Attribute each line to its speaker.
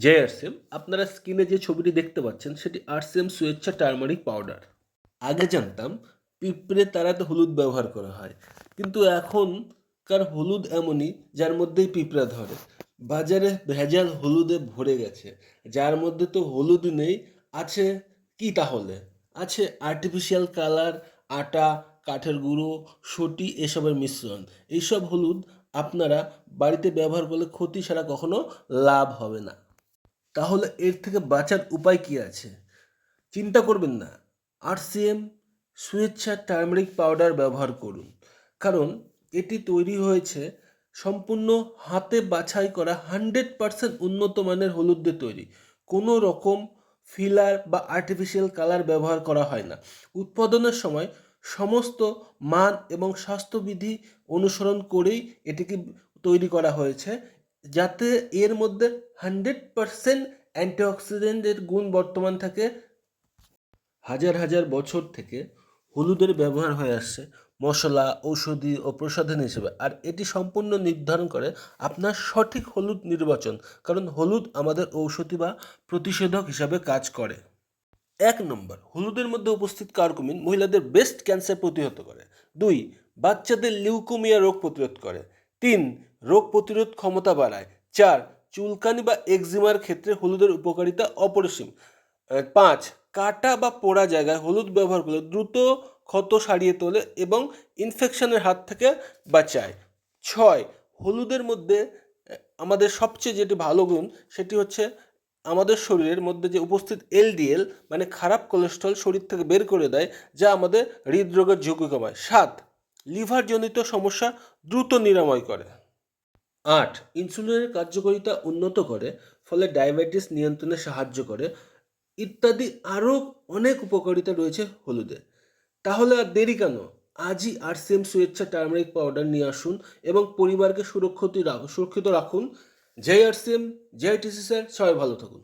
Speaker 1: জেআরসিএম, আপনারা স্ক্রিনে যে ছবিটি দেখতে পাচ্ছেন সেটি আরসিএম সুয়েচ্ছা টারমারিক পাউডার। আগে জানতাম পিঁপড়ে তাড়াতে হলুদ ব্যবহার করা হয়, কিন্তু এখনকার হলুদ এমনই যার মধ্যেই পিঁপড়া ধরে। বাজারে ভেজাল হলুদে ভরে গেছে, যার মধ্যে তো হলুদ নেই, আছে কি তাহলে? আছে আর্টিফিশিয়াল কালার, আটা, কাঠের গুঁড়ো, সটি এসবের মিশ্রণ। এইসব হলুদ আপনারা বাড়িতে ব্যবহার করলে ক্ষতি ছাড়া কখনো লাভ হবে না। তাহলে এর থেকে বাঁচার উপায় কি আছে? চিন্তা করবেন না, আরসিএম সুয়েচ্ছা টার্মারিক পাউডার ব্যবহার করুন, কারণ এটি তৈরি হয়েছে সম্পূর্ণ হাতে বাছাই করা 100% উন্নত মানের হলুদ দিয়ে তৈরি। কোনো রকম ফিলার বা আর্টিফিশিয়াল কালার ব্যবহার করা হয় না। উৎপাদনের সময় সমস্ত মান এবং স্বাস্থ্যবিধি অনুসরণ করেই এটিকে তৈরি করা হয়েছে, যাতে এর মধ্যে 100% অ্যান্টিঅক্সিডেন্টের গুণ বর্তমান থাকে। হাজার হাজার বছর থেকে হলুদের ব্যবহার হয়ে আসছে মশলা, ঔষধি ও প্রসাধন হিসেবে, আর এটি সম্পূর্ণ নির্ধারণ করে আপনার সঠিক হলুদ নির্বাচন, কারণ হলুদ আমাদের ঔষধি বা প্রতিষেধক হিসাবে কাজ করে। 1 নম্বর, হলুদের মধ্যে উপস্থিত কার্কুমিন মহিলাদের ব্রেস্ট ক্যান্সার প্রতিহত করে। 2, বাচ্চাদের লিউকোমিয়া রোগ প্রতিরোধ করে। 3, রোগ প্রতিরোধ ক্ষমতা বাড়ায়। 4, চুলকানি বা এক্সিমার ক্ষেত্রে হলুদের উপকারিতা অপরিসীম। 5, কাটা বা পোড়া জায়গায় হলুদ ব্যবহার করলে দ্রুত ক্ষত সারিয়ে তোলে এবং ইনফেকশনের হাত থেকে বাঁচায়। 6, হলুদের মধ্যে আমাদের সবচেয়ে যেটি ভালো গুণ সেটি হচ্ছে আমাদের শরীরের মধ্যে যে উপস্থিত এলডিএল মানে খারাপ কোলেস্ট্রল শরীর থেকে বের করে দেয়, যা আমাদের হৃদরোগের ঝুঁকি কমায়। 7, লিভারজনিত সমস্যা দ্রুত নিরাময় করে। 8, ইনসুলিনের কার্যকারিতা উন্নত করে, ফলে ডায়াবেটিস নিয়ন্ত্রণে সাহায্য করে, ইত্যাদি আরও অনেক উপকারিতা রয়েছে হলুদে। তাহলে আর দেরি কেন? আজই আরসিএম সুয়েচ্ছা টার্মারিক পাউডার নিয়ে আসুন এবং পরিবারকে সুরক্ষিত রাখুন। জয় আরসিএম, জয় টিসি স্যার, সবাই ভালো থাকুন।